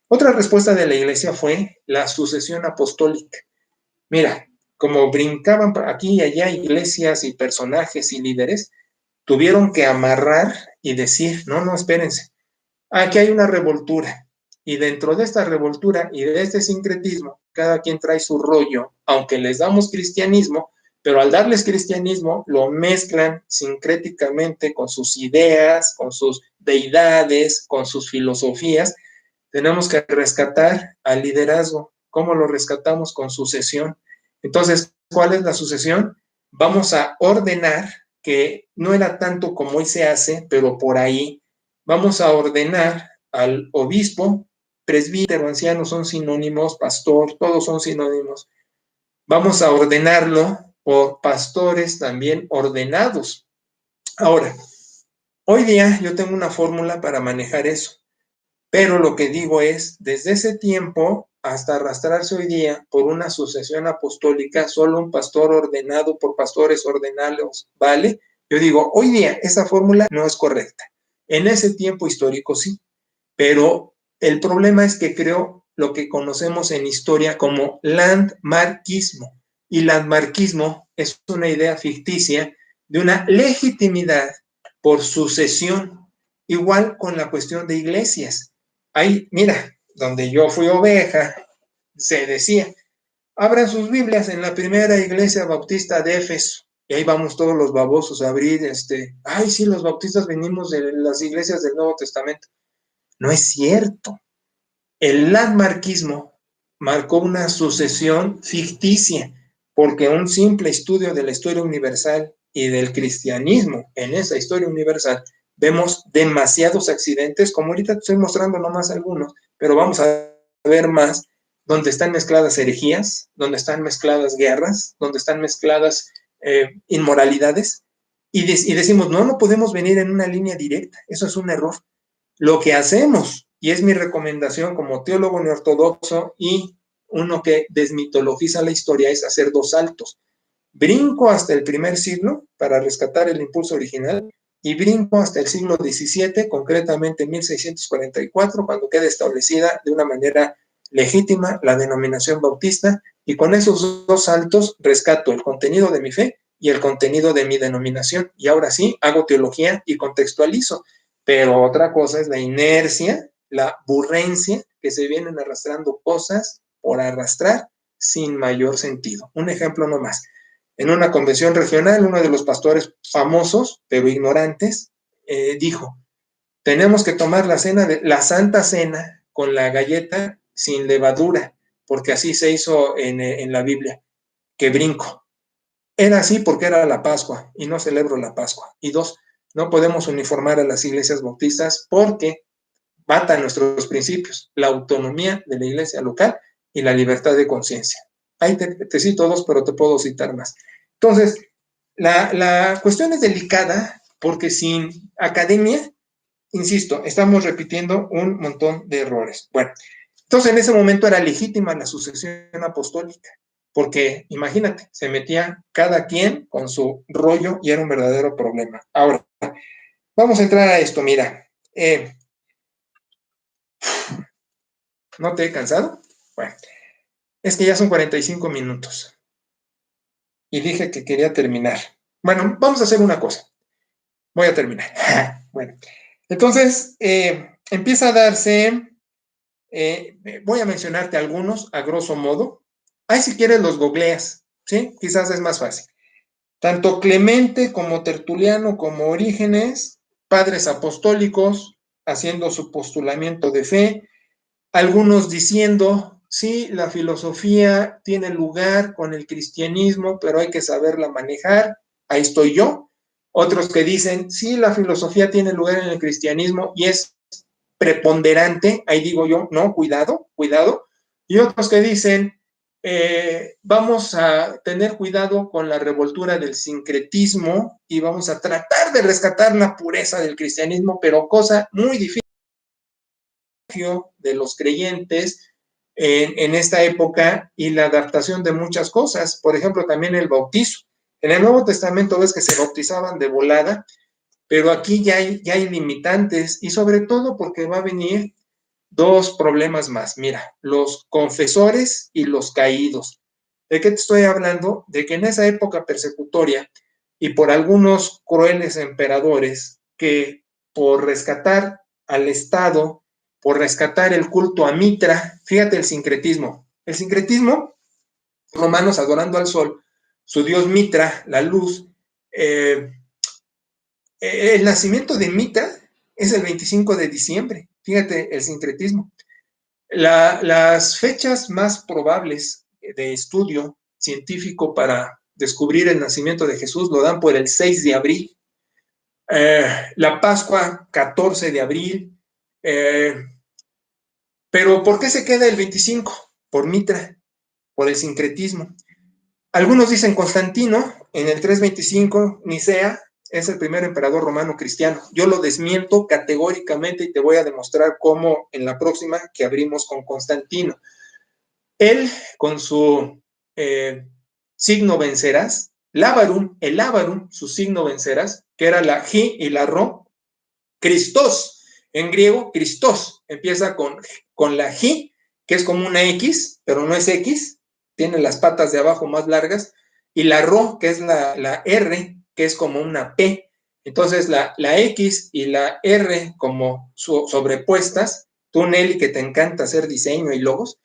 Otra respuesta de la iglesia fue la sucesión apostólica. Mira, como brincaban aquí y allá iglesias y personajes y líderes, tuvieron que amarrar y decir, no, espérense, aquí hay una revoltura y dentro de esta revoltura y de este sincretismo, cada quien trae su rollo, aunque les damos cristianismo, pero al darles cristianismo lo mezclan sincréticamente con sus ideas, con sus deidades, con sus filosofías. Tenemos que rescatar al liderazgo. ¿Cómo lo rescatamos? Con sucesión. Entonces, ¿cuál es la sucesión? Vamos a ordenar, que no era tanto como hoy se hace, pero por ahí, vamos a ordenar al obispo, presbítero, anciano son sinónimos, pastor, todos son sinónimos. Vamos a ordenarlo por pastores también ordenados. Ahora, hoy día yo tengo una fórmula para manejar eso. Pero lo que digo es, desde ese tiempo hasta arrastrarse hoy día por una sucesión apostólica, solo un pastor ordenado por pastores ordenados, ¿vale? Yo digo, hoy día esa fórmula no es correcta. En ese tiempo histórico sí, pero el problema es que creo lo que conocemos en historia como landmarquismo. Y landmarquismo es una idea ficticia de una legitimidad por sucesión, igual con la cuestión de iglesias. Ahí, mira, donde yo fui oveja, se decía, abran sus Biblias en la primera iglesia bautista de Éfeso. Y ahí vamos todos los babosos a abrir, ay, sí, los bautistas venimos de las iglesias del Nuevo Testamento. No es cierto. El landmarquismo marcó una sucesión ficticia, porque un simple estudio de la historia universal y del cristianismo en esa historia universal vemos demasiados accidentes, como ahorita te estoy mostrando nomás algunos, pero vamos a ver más, donde están mezcladas herejías, donde están mezcladas guerras, donde están mezcladas inmoralidades, y decimos, no podemos venir en una línea directa, eso es un error. Lo que hacemos, y es mi recomendación como teólogo neortodoxo y uno que desmitologiza la historia, es hacer dos saltos. Brinco hasta el primer siglo para rescatar el impulso original y brinco hasta el siglo XVII, concretamente 1644, cuando queda establecida de una manera legítima la denominación bautista, y con esos dos saltos rescato el contenido de mi fe y el contenido de mi denominación, y ahora sí hago teología y contextualizo. Pero otra cosa es la inercia, la burrencia, que se vienen arrastrando cosas por arrastrar sin mayor sentido. Un ejemplo nomás. En una convención regional, uno de los pastores famosos, pero ignorantes, dijo, tenemos que tomar la Santa Cena con la galleta sin levadura, porque así se hizo en la Biblia, que brinco. Era así porque era la Pascua y no celebro la Pascua. Y dos, no podemos uniformar a las iglesias bautistas porque matan nuestros principios, la autonomía de la iglesia local y la libertad de conciencia. Ahí te cito dos, pero te puedo citar más. Entonces, la cuestión es delicada porque sin academia, insisto, estamos repitiendo un montón de errores. Bueno, entonces en ese momento era legítima la sucesión apostólica, porque imagínate, se metía cada quien con su rollo y era un verdadero problema. Ahora, vamos a entrar a esto, mira. ¿No te he cansado? Bueno, es que ya son 45 minutos y dije que quería terminar. Bueno, vamos a hacer una cosa. Voy a terminar. Bueno, entonces empieza a darse, voy a mencionarte algunos a grosso modo. Ahí si quieres los googleas, ¿sí? Quizás es más fácil. Tanto Clemente como Tertuliano como Orígenes, padres apostólicos, haciendo su postulamiento de fe, algunos diciendo, sí, la filosofía tiene lugar con el cristianismo, pero hay que saberla manejar, ahí estoy yo. Otros que dicen, sí, la filosofía tiene lugar en el cristianismo y es preponderante, ahí digo yo, no, cuidado, cuidado. Y otros que dicen, vamos a tener cuidado con la revoltura del sincretismo y vamos a tratar de rescatar la pureza del cristianismo, pero cosa muy difícil de los creyentes en esta época y la adaptación de muchas cosas, por ejemplo, también el bautizo. En el Nuevo Testamento ves que se bautizaban de volada, pero aquí ya hay limitantes y sobre todo porque va a venir dos problemas más. Mira, los confesores y los caídos. ¿De qué te estoy hablando? De que en esa época persecutoria y por algunos crueles emperadores que por rescatar al Estado, por rescatar el culto a Mitra, fíjate el sincretismo. El sincretismo, romanos adorando al sol, su dios Mitra, la luz, el nacimiento de Mitra es el 25 de diciembre. Fíjate el sincretismo. Las fechas más probables de estudio científico para descubrir el nacimiento de Jesús lo dan por el 6 de abril, la Pascua 14 de abril, pero ¿por qué se queda el 25? Por Mitra, por el sincretismo. Algunos dicen Constantino en el 325, Nicea, es el primer emperador romano cristiano. Yo lo desmiento categóricamente y te voy a demostrar cómo en la próxima que abrimos con Constantino. Él, con su signo vencerás, el Lábarum, su signo vencerás, que era la Ji y la Ro, Christos, en griego, Christos, empieza con la Ji, que es como una X, pero no es X, tiene las patas de abajo más largas, y la Ro, que es la R, que es como una P. Entonces, la X y la R como sobrepuestas, tú, Nelly, que te encanta hacer diseño y logos,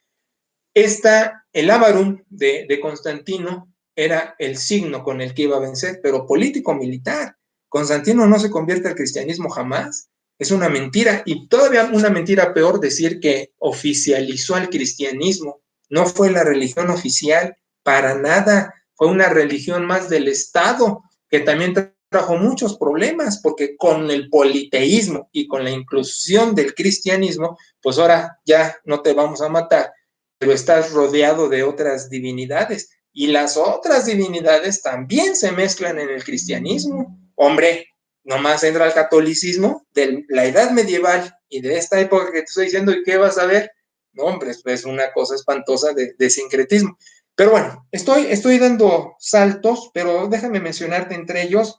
el Lábarum de Constantino era el signo con el que iba a vencer, pero político-militar. Constantino no se convierte al cristianismo jamás. Es una mentira y todavía una mentira peor decir que oficializó al cristianismo. No fue la religión oficial para nada. Fue una religión más del Estado que también trajo muchos problemas porque con el politeísmo y con la inclusión del cristianismo, pues ahora ya no te vamos a matar, pero estás rodeado de otras divinidades y las otras divinidades también se mezclan en el cristianismo. Hombre, nomás entra el catolicismo de la edad medieval y de esta época que te estoy diciendo, ¿y qué vas a ver? No, hombre, es una cosa espantosa de sincretismo. Pero bueno, estoy dando saltos, pero déjame mencionarte entre ellos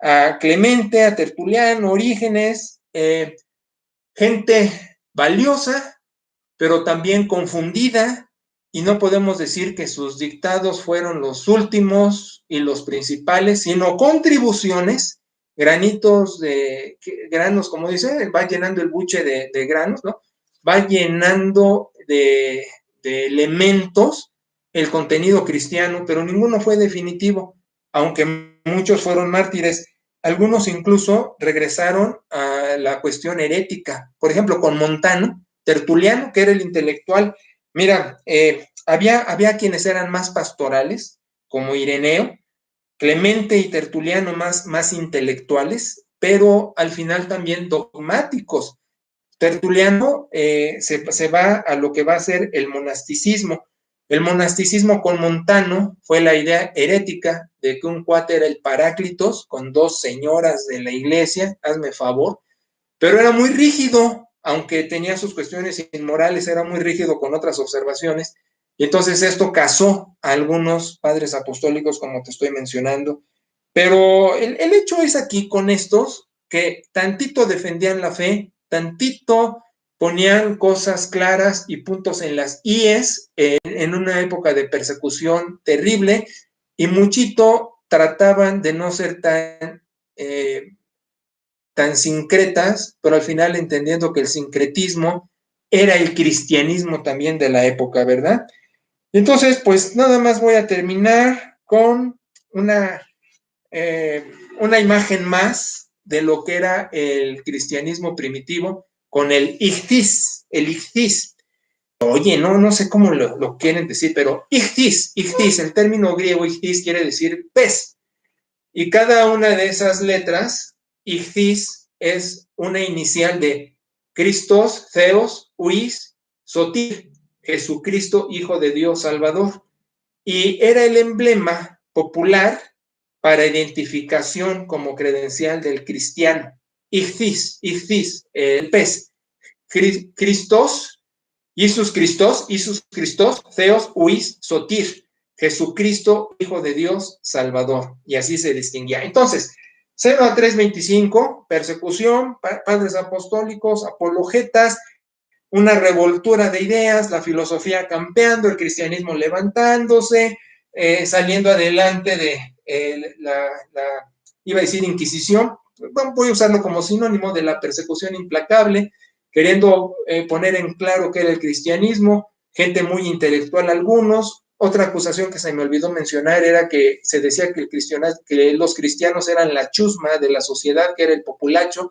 a Clemente, a Tertuliano, Orígenes, gente valiosa, pero también confundida, y no podemos decir que sus dictados fueron los últimos y los principales, sino contribuciones, granitos de granos, como dice, va llenando el buche de granos, ¿no? Va llenando de elementos el contenido cristiano, pero ninguno fue definitivo, aunque muchos fueron mártires. Algunos incluso regresaron a la cuestión herética. Por ejemplo, con Montano, Tertuliano, que era el intelectual Mira, había quienes eran más pastorales, como Ireneo, Clemente y Tertuliano más intelectuales, pero al final también dogmáticos. Tertuliano se va a lo que va a ser el monasticismo. El monasticismo con Montano fue la idea herética de que un cuate era el Paráclitos con dos señoras de la iglesia, hazme favor, pero era muy rígido, aunque tenía sus cuestiones inmorales, era muy rígido con otras observaciones. Y entonces esto casó a algunos padres apostólicos, como te estoy mencionando. Pero el hecho es aquí con estos que tantito defendían la fe, tantito ponían cosas claras y puntos en las IES en una época de persecución terrible y muchito trataban de no ser tan sincretas, pero al final entendiendo que el sincretismo era el cristianismo también de la época, ¿verdad? Entonces, pues nada más voy a terminar con una, una imagen más de lo que era el cristianismo primitivo con el ichthys, el ichthys. Oye, no sé cómo lo quieren decir, pero ichthys, el término griego ichthys quiere decir pez. Y cada una de esas letras, ichthys, es una inicial de Christos, Theos, Huis, Sotir, Jesucristo, Hijo de Dios Salvador. Y era el emblema popular para identificación como credencial del cristiano. Ichthys, el pez. Christos, Isus Christos, Theos, Huis, Sotir. Jesucristo, Hijo de Dios, Salvador. Y así se distinguía. Entonces, 0 a 325, persecución, padres apostólicos, apologetas, una revoltura de ideas, la filosofía campeando, el cristianismo levantándose, saliendo adelante de iba a decir Inquisición, bueno, voy a usarlo como sinónimo de la persecución implacable, queriendo poner en claro qué era el cristianismo, gente muy intelectual algunos. Otra acusación que se me olvidó mencionar era que se decía que los cristianos eran la chusma de la sociedad, que era el populacho,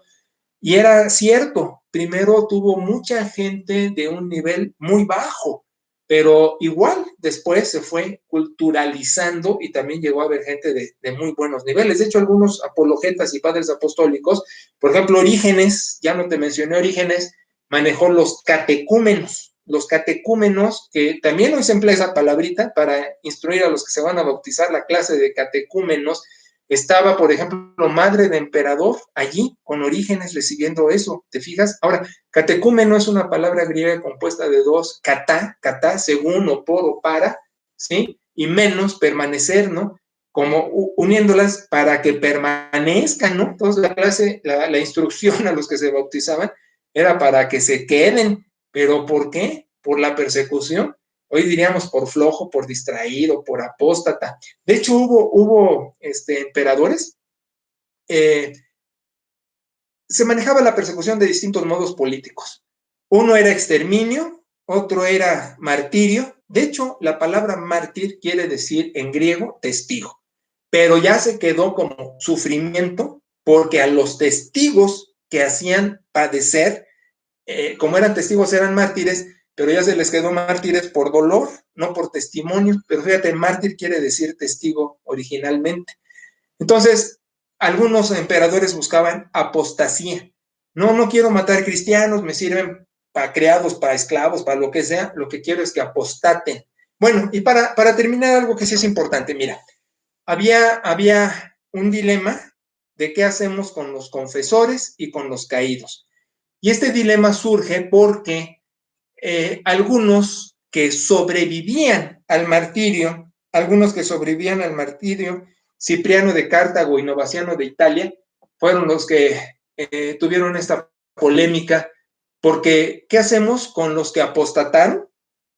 y era cierto, primero tuvo mucha gente de un nivel muy bajo, pero igual después se fue culturalizando y también llegó a haber gente de muy buenos niveles. De hecho, algunos apologetas y padres apostólicos, por ejemplo, Orígenes, ya no te mencioné Orígenes, manejó los catecúmenos, que también hoy se emplea esa palabrita para instruir a los que se van a bautizar, la clase de catecúmenos. Estaba, por ejemplo, madre de emperador allí, con Orígenes recibiendo eso, ¿te fijas? Ahora, catecúmeno es una palabra griega compuesta de dos, catá, según o por o para, ¿sí? Y menos, permanecer, ¿no? Como uniéndolas para que permanezcan, ¿no? Entonces la clase, la instrucción a los que se bautizaban era para que se queden, pero ¿por qué? Por la persecución. Hoy diríamos por flojo, por distraído, por apóstata. De hecho, hubo emperadores. Se manejaba la persecución de distintos modos políticos. Uno era exterminio, otro era martirio. De hecho, la palabra mártir quiere decir en griego testigo, pero ya se quedó como sufrimiento porque a los testigos que hacían padecer, como eran testigos, eran mártires, pero ya se les quedó mártires por dolor, no por testimonio. Pero fíjate, mártir quiere decir testigo originalmente. Entonces, algunos emperadores buscaban apostasía. No quiero matar cristianos, me sirven para criados, para esclavos, para lo que sea, lo que quiero es que apostaten. Bueno, y para terminar, algo que sí es importante, mira, había un dilema de qué hacemos con los confesores y con los caídos. Y este dilema surge porque algunos que sobrevivían al martirio, Cipriano de Cartago y Novaciano de Italia, fueron los que tuvieron esta polémica, porque ¿qué hacemos con los que apostataron?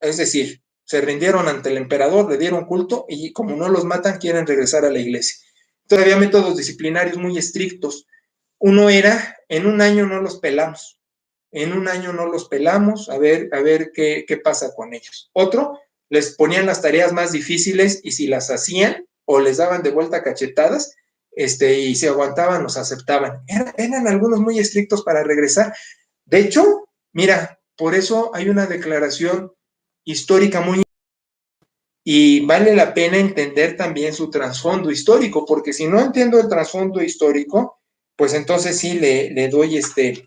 Es decir, se rindieron ante el emperador, le dieron culto y como no los matan, quieren regresar a la iglesia. Entonces había métodos disciplinarios muy estrictos. Uno era, en un año no los pelamos, a ver qué pasa con ellos. Otro, les ponían las tareas más difíciles y si las hacían o les daban de vuelta cachetadas, y se aguantaban, los aceptaban. Eran algunos muy estrictos para regresar. De hecho, mira, por eso hay una declaración histórica muy, y vale la pena entender también su trasfondo histórico, porque si no entiendo el trasfondo histórico, pues entonces sí le doy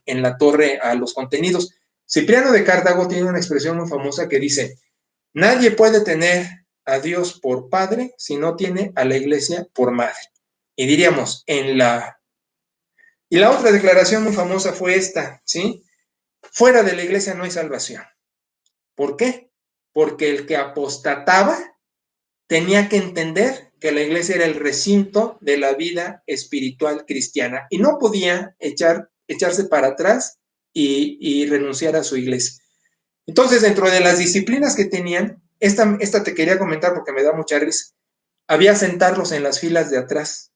en la torre a los contenidos. Cipriano de Cartago tiene una expresión muy famosa que dice: nadie puede tener a Dios por padre si no tiene a la iglesia por madre. Y diríamos, Y la otra declaración muy famosa fue esta, ¿sí? Fuera de la iglesia no hay salvación. ¿Por qué? Porque el que apostataba tenía que entender que la iglesia era el recinto de la vida espiritual cristiana y no podía echarse para atrás y renunciar a su iglesia. Entonces, dentro de las disciplinas que tenían, esta te quería comentar porque me da mucha risa, había sentarlos en las filas de atrás.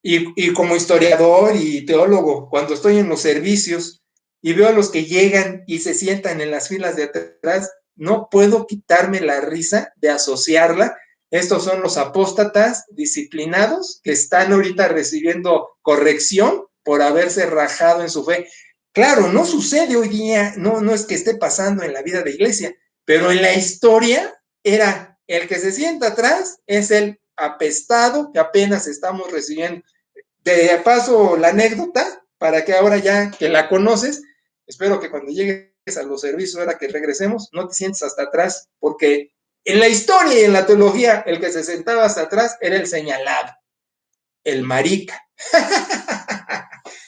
Y como historiador y teólogo, cuando estoy en los servicios y veo a los que llegan y se sientan en las filas de atrás, no puedo quitarme la risa de asociarla. Estos son los apóstatas disciplinados que están ahorita recibiendo corrección por haberse rajado en su fe. Claro, no sucede hoy día, no es que esté pasando en la vida de iglesia, pero en la historia era el que se sienta atrás, es el apestado que apenas estamos recibiendo. De paso, la anécdota, para que ahora ya que la conoces, espero que cuando llegues a los servicios, ahora que regresemos, no te sientes hasta atrás, porque en la historia y en la teología, el que se sentaba hasta atrás era el señalado, el marica.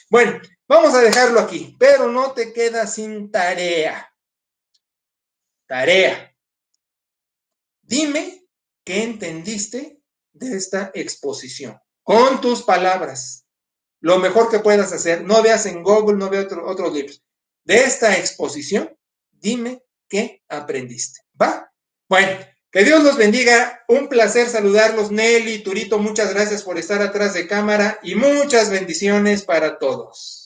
Bueno, vamos a dejarlo aquí, pero no te quedas sin tarea. Tarea. Dime qué entendiste de esta exposición, con tus palabras. Lo mejor que puedas hacer, no veas en Google, no veas otros libros. De esta exposición, dime qué aprendiste. ¿Va? Bueno, que Dios los bendiga. Un placer saludarlos, Nelly, Turito. Muchas gracias por estar atrás de cámara y muchas bendiciones para todos.